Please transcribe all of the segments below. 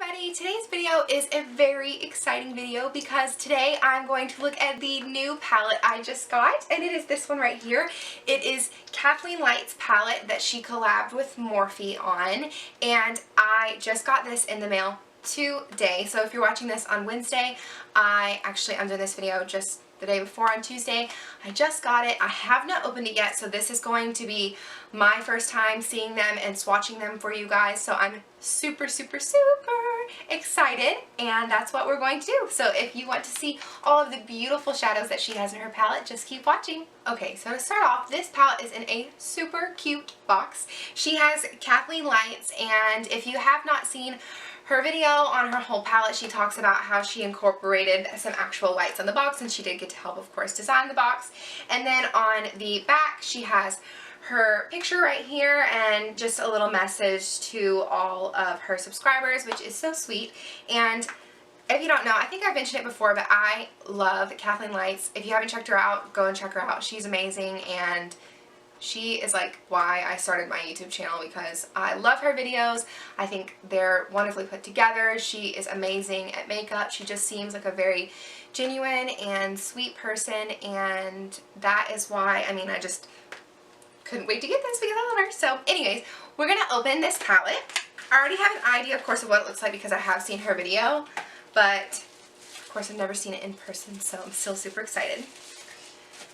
everybody, today's video is a very exciting video because today I'm going to look at the new palette I just got, and it is this one right here. It is Kathleen Lights palette that she collabed with Morphe on, and I just got this in the mail today. So if you're watching this on Wednesday, I'm doing this video just the day before on Tuesday. I just got it. I have not opened it yet, so this is going to be my first time seeing them and swatching them for you guys. So I'm super excited, and that's what we're going to do. So if you want to see all of the beautiful shadows that she has in her palette, just keep watching. Okay, so to start off, this palette is in a super cute box. She has Kathleen Lights, and if you have not seen her video on her whole palette, she talks about how she incorporated some actual lights on the box, and she did get to help, of course, design the box. And then on the back, she has her picture right here and just a little message to all of her subscribers, which is so sweet. And if you don't know, I think I've mentioned it before, but I love Kathleen Lights. If you haven't checked her out, go and check her out. She's amazing, and she is like why I started my YouTube channel, because I love her videos. I think they're wonderfully put together. She is amazing at makeup. She just seems like a very genuine and sweet person, and that is why, I mean, I just couldn't wait to get this because I love her. So anyways, we're going to open this palette. I already have an idea, of course, of what it looks like because I have seen her video, but of course I've never seen it in person, so I'm still super excited.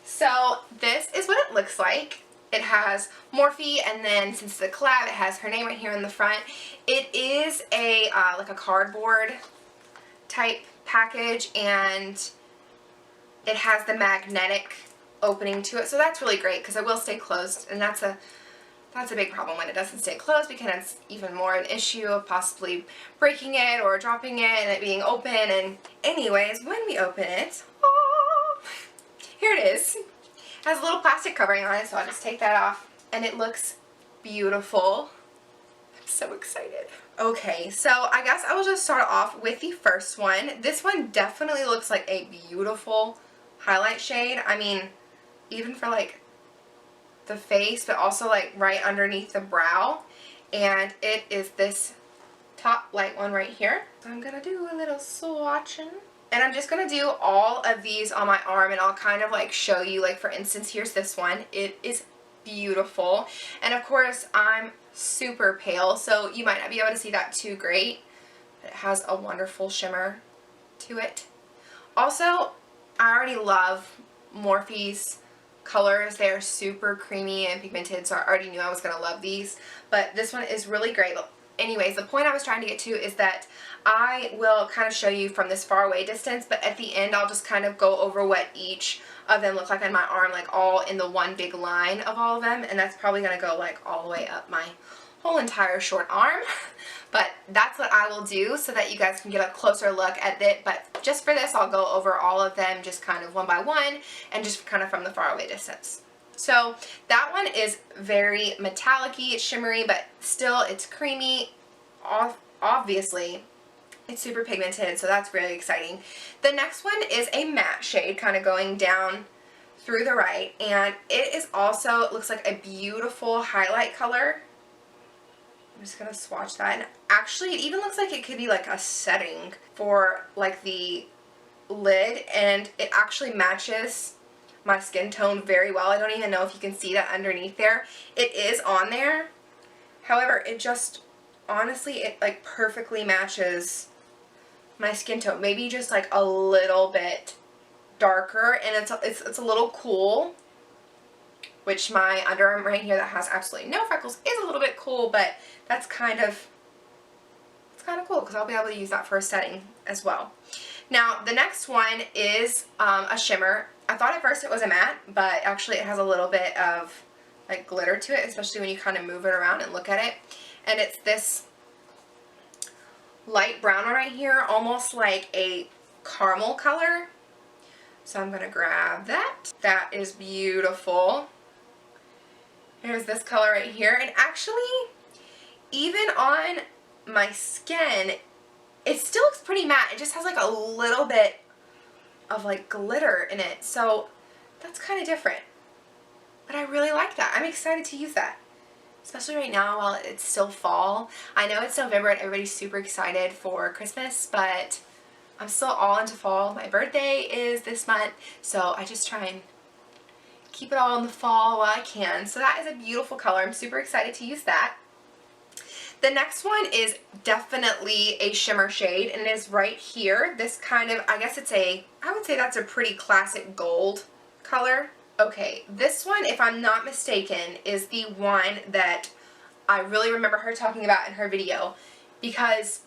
So this is what it looks like. It has Morphe, and then since the collab, it has her name right here in the front. It is a like a cardboard type package, and it has the magnetic opening to it, so that's really great because it will stay closed, and that's a big problem when it doesn't stay closed, because it's even more an issue of possibly breaking it or dropping it and it being open. And anyways, when we open it, oh, here it is. It has a little plastic covering on it, so I'll just take that off, and it looks beautiful. I'm so excited. Okay, so I guess I will just start off with the first one. This one definitely looks like a beautiful highlight shade. I mean, even for like the face, but also like right underneath the brow. And it is this top light one right here. So I'm gonna do a little swatching. And I'm just going to do all of these on my arm, and I'll kind of like show you, like for instance, here's this one. It is beautiful. And of course, I'm super pale, so you might not be able to see that too great. But it has a wonderful shimmer to it. Also, I already love Morphe's colors. They're super creamy and pigmented, so I already knew I was going to love these. But this one is really great. Anyways, the point I was trying to get to is that I will kind of show you from this far away distance, but at the end I'll just kind of go over what each of them look like on my arm, like all in the one big line of all of them, and that's probably going to go like all the way up my whole entire short arm. But that's what I will do so that you guys can get a closer look at it. But just for this, I'll go over all of them just kind of one by one and just kind of from the far away distance. So that one is very metallic-y, it's shimmery, but still it's creamy. Obviously, it's super pigmented, so that's really exciting. The next one is a matte shade, kind of going down through the right, and it is also, it looks like a beautiful highlight color. I'm just going to swatch that, and actually it even looks like it could be like a setting for like the lid, and it actually matches my skin tone very well. I don't even know if you can see that underneath there. It is on there. However, it just, honestly, it like perfectly matches my skin tone. Maybe just like a little bit darker, and it's a little cool, which my underarm right here that has absolutely no freckles is a little bit cool, but that's kind of, it's kind of cool because I'll be able to use that for a setting as well. Now, the next one is a shimmer. I thought at first it was a matte, but actually it has a little bit of like glitter to it, especially when you kind of move it around and look at it. And it's this light brown one right here, almost like a caramel color. So I'm going to grab that. That is beautiful. Here's this color right here. And actually, even on my skin, it still looks pretty matte. It just has like a little bit of like glitter in it, so that's kind of different, but I really like that. I'm excited to use that. especially right now while it's still fall. I know it's November and everybody's super excited for Christmas, but I'm still all into fall. My birthday is this month, so I just try and keep it all in the fall while I can. So that is a beautiful color. I'm super excited to use that. The next one is definitely a shimmer shade, and it is right here. This kind of, I guess it's I would say that's a pretty classic gold color. Okay, this one, if I'm not mistaken, is the one that I really remember her talking about in her video, because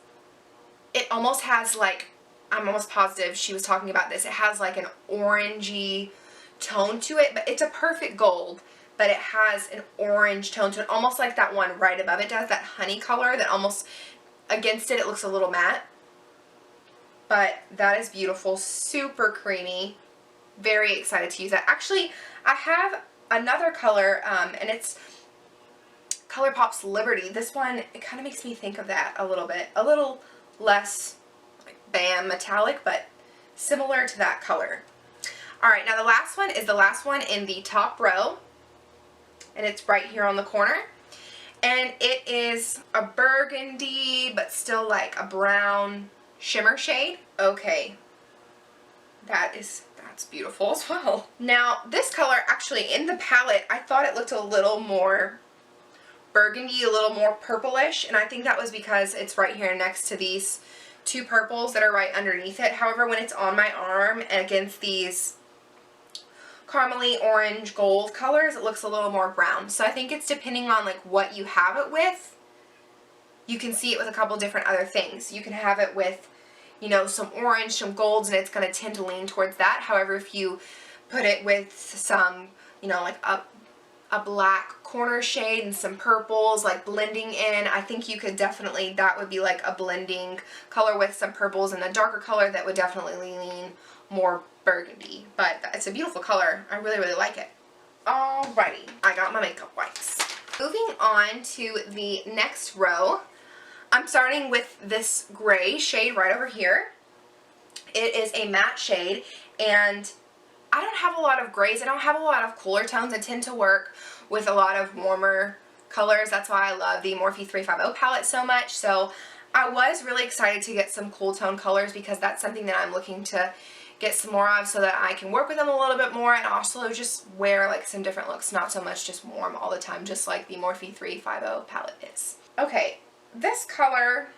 it almost has like, I'm almost positive she was talking about this, it has like an orangey tone to it, but it's a perfect gold, but it has an orange tone to it, almost like that one right above it does, that honey color that almost, against it, it looks a little matte. But that is beautiful, super creamy, very excited to use that. Actually, I have another color, and it's ColourPop's Liberty. This one, it kind of makes me think of that a little bit, a little less like bam metallic, but similar to that color. Alright, now the last one is the last one in the top row, and it's right here on the corner, and it is a burgundy but still like a brown shimmer shade. Okay, that's beautiful as well. Now this color, actually in the palette, I thought it looked a little more burgundy, a little more purplish, and I think that was because it's right here next to these two purples that are right underneath it. However, when it's on my arm and against these caramely orange gold colors, it looks a little more brown. So I think it's depending on like what you have it with. You can see it with a couple different other things. You can have it with, you know, some orange, some golds, and it's going to tend to lean towards that. However, if you put it with some, you know, like a black corner shade and some purples like blending in, I think you could definitely, that would be like a blending color with some purples and a darker color that would definitely lean more burgundy. But it's a beautiful color. I really, really like it. Alrighty, I got my makeup wipes. Moving on to the next row, I'm starting with this gray shade right over here. It is a matte shade, and I don't have a lot of grays. I don't have a lot of cooler tones. I tend to work with a lot of warmer colors. That's why I love the Morphe 350 palette so much. So I was really excited to get some cool tone colors because that's something that I'm looking to get some more of so that I can work with them a little bit more and also just wear like some different looks, not so much just warm all the time, just like the Morphe 350 palette is. Okay, this color,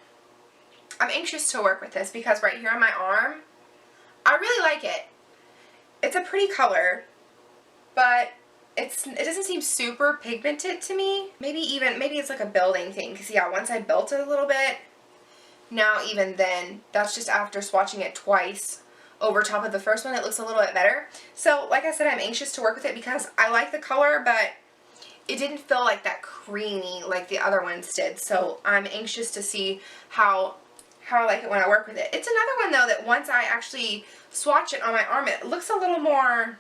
I'm anxious to work with this because right here on my arm, I really like it. It's a pretty color, but it doesn't seem super pigmented to me. Maybe it's like a building thing, because yeah, once I built it a little bit, now even then, that's just after swatching it twice over top of the first one, it looks a little bit better. So like I said, I'm anxious to work with it because I like the color, but it didn't feel like that creamy like the other ones did. So I'm anxious to see how I like it when I work with it. It's another one though that once I actually swatch it on my arm, it looks a little more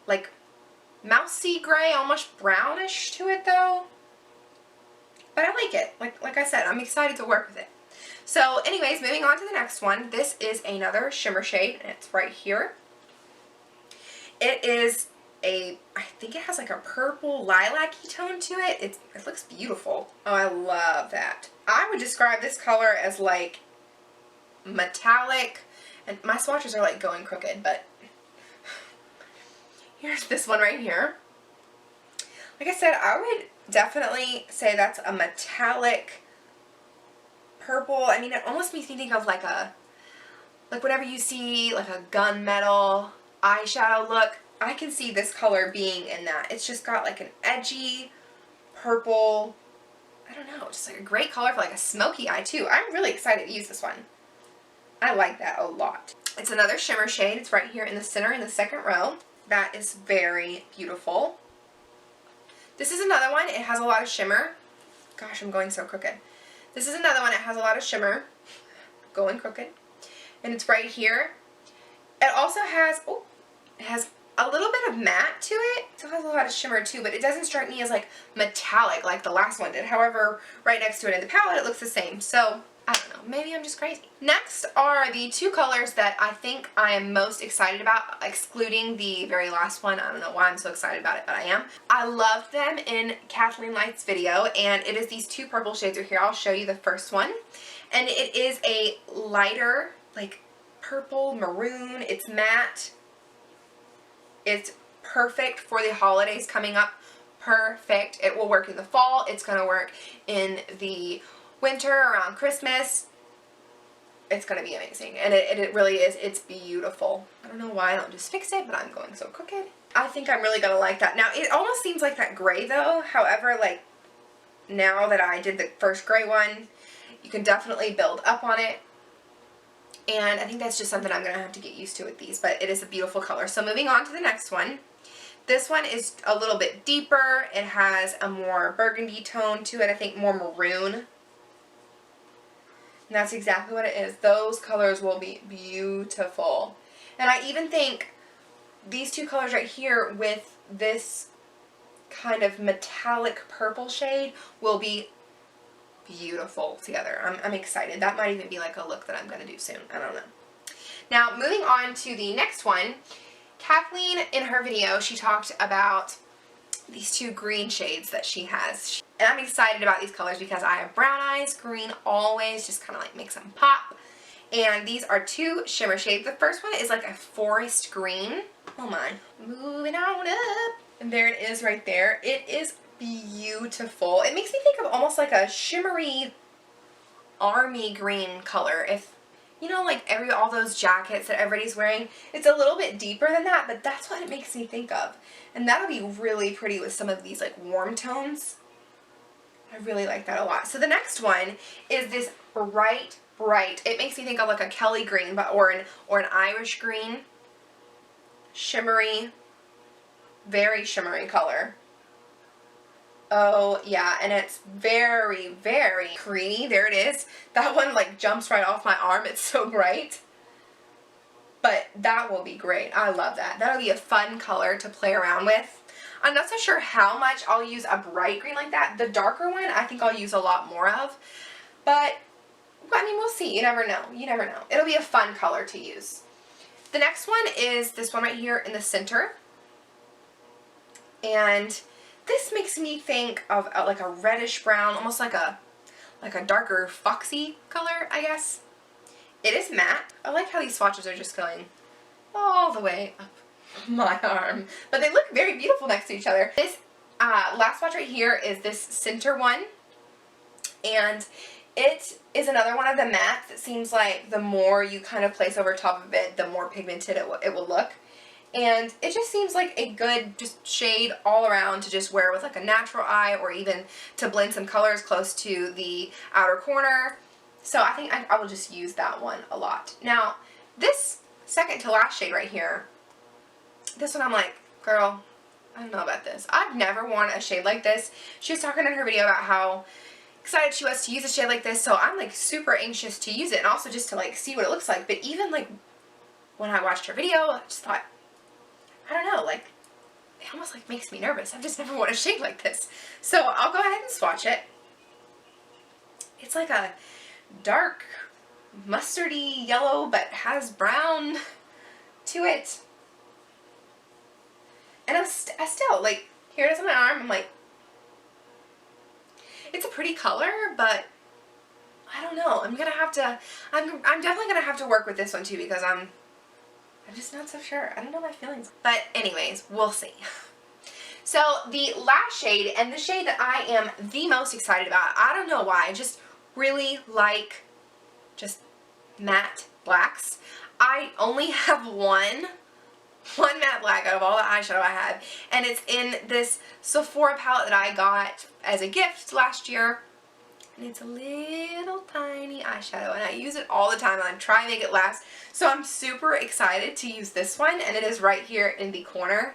like mousy gray, almost brownish to it though. But I like it. Like I said, I'm excited to work with it. So anyways, moving on to the next one. This is another shimmer shade, and it's right here. It is I think it has like a purple lilac-y tone to it. It looks beautiful. Oh, I love that. I would describe this color as like metallic, and my swatches are like going crooked, but here's this one right here. Like I said, I would definitely say that's a metallic purple. I mean, it almost makes me think of like whenever you see like a gunmetal eyeshadow look, I can see this color being in that. It's just got like an edgy purple, I don't know, just like a great color for like a smoky eye too. I'm really excited to use this one. I like that a lot. It's another shimmer shade. It's right here in the center in the second row. That is very beautiful. This is another one. It has a lot of shimmer. Gosh, I'm going so crooked. This is another one. It has a lot of shimmer. Going crooked. And it's right here. It also has, it has a little bit of matte to it. It still has a lot of shimmer too, but it doesn't strike me as like metallic like the last one did. However, right next to it in the palette, it looks the same. So I don't know, maybe I'm just crazy. Next are the two colors that I think I am most excited about, excluding the very last one. I don't know why I'm so excited about it, but I am. I loved them in Kathleen Lights video, and it is these two purple shades right here. I'll show you the first one. And it is a lighter, like purple maroon. It's matte. It's perfect for the holidays coming up. Perfect. It will work in the fall. It's going to work in the winter around Christmas. It's going to be amazing. And it really is. It's beautiful. I don't know why I don't just fix it, but I'm going so crooked. I think I'm really going to like that. Now, it almost seems like that gray though. However, like now that I did the first gray one, you can definitely build up on it. And I think that's just something I'm going to have to get used to with these. But it is a beautiful color. So moving on to the next one. This one is a little bit deeper. It has a more burgundy tone to it. I think more maroon. And that's exactly what it is. Those colors will be beautiful. And I even think these two colors right here with this kind of metallic purple shade will be beautiful together. I'm excited. That might even be like a look that I'm going to do soon. I don't know. Now, moving on to the next one. Kathleen, in her video, she talked about these two green shades that she has. And I'm excited about these colors because I have brown eyes. Green always just kind of like makes them pop. And these are two shimmer shades. The first one is like a forest green. Oh my. Moving on up. And there it is right there. It is beautiful. It makes me think of almost like a shimmery army green color. If you know, like all those jackets that everybody's wearing, it's a little bit deeper than that, but that's what it makes me think of. And that'll be really pretty with some of these like warm tones. I really like that a lot. So the next one is this bright, it makes me think of like a Kelly green, but or an Irish green. Shimmery, very shimmery color. Oh yeah, and it's very, very creamy. There it is. That one like jumps right off my arm. It's so bright. But that will be great. I love that. That'll be a fun color to play around with. I'm not so sure how much I'll use a bright green like that. The darker one I think I'll use a lot more of. But, I mean, we'll see. You never know. You never know. It'll be a fun color to use. The next one is this one right here in the center. And this makes me think of like a reddish brown, almost like a darker foxy color, I guess. It is matte. I like how these swatches are just going all the way up my arm. But they look very beautiful next to each other. This last swatch right here is this center one. And it is another one of the mattes. It seems like the more you kind of place over top of it, the more pigmented it will look. And it just seems like a good just shade all around to just wear with like a natural eye, or even to blend some colors close to the outer corner. So I think I will just use that one a lot. Now, this second to last shade right here, this one I'm like, girl, I don't know about this. I've never worn a shade like this. She was talking in her video about how excited she was to use a shade like this, so I'm like super anxious to use it, and also just to like see what it looks like. But even like when I watched her video, I just thought, I don't know, like it almost like makes me nervous. I've just never worn a shade like this. So I'll go ahead and swatch it. It's like a dark mustardy yellow but has brown to it. And I still, like, here it is on my arm. I'm like, it's a pretty color, but I don't know. I'm definitely gonna have to work with this one too, because I'm just not so sure. I don't know my feelings. But anyways, we'll see. So the last shade, and the shade that I am the most excited about, I don't know why, I just really like just matte blacks. I only have one matte black out of all the eyeshadow I have, and it's in this Sephora palette that I got as a gift last year, and it's a little tiny eyeshadow, and I use it all the time, and I'm trying to make it last, so I'm super excited to use this one, and it is right here in the corner.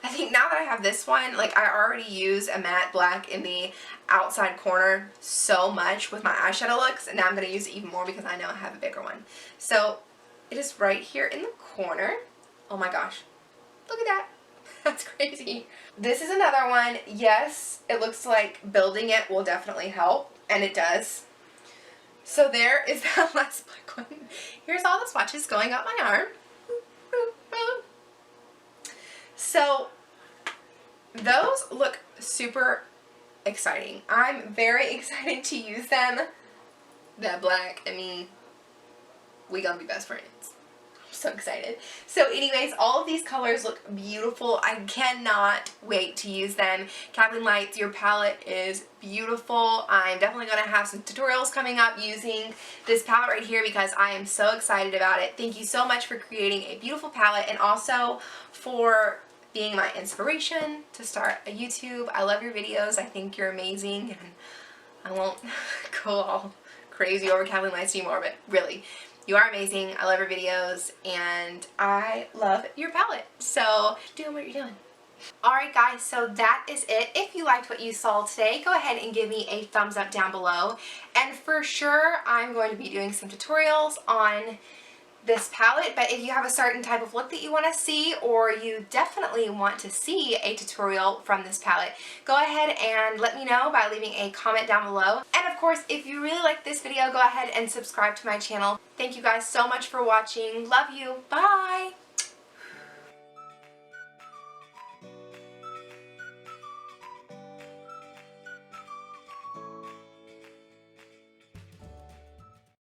I think now that I have this one, like I already use a matte black in the outside corner so much with my eyeshadow looks, and now I'm going to use it even more because I know I have a bigger one. So it is right here in the corner. Oh my gosh, look at that. That's crazy. This is another one. Yes, it looks like building it will definitely help, and it does. So there is that last black one. Here's all the swatches going up my arm. So those look super exciting. I'm very excited to use them. That black, I mean, we gonna be best friends. I'm so excited. So anyways, all of these colors look beautiful. I cannot wait to use them. Kathleen Lights, your palette is beautiful. I'm definitely going to have some tutorials coming up using this palette right here because I am so excited about it. Thank you so much for creating a beautiful palette and also for being my inspiration to start a YouTube. I love your videos. I think you're amazing, and I won't go all crazy over Kathleen Lights anymore, but really, you are amazing. I love your videos, and I love your palette. So, keep doing what you're doing. Alright guys, so that is it. If you liked what you saw today, go ahead and give me a thumbs up down below. And for sure, I'm going to be doing some tutorials on this palette, but if you have a certain type of look that you want to see, or you definitely want to see a tutorial from this palette, go ahead and let me know by leaving a comment down below. And of course, if you really like this video, go ahead and subscribe to my channel. Thank you guys so much for watching. Love you. Bye!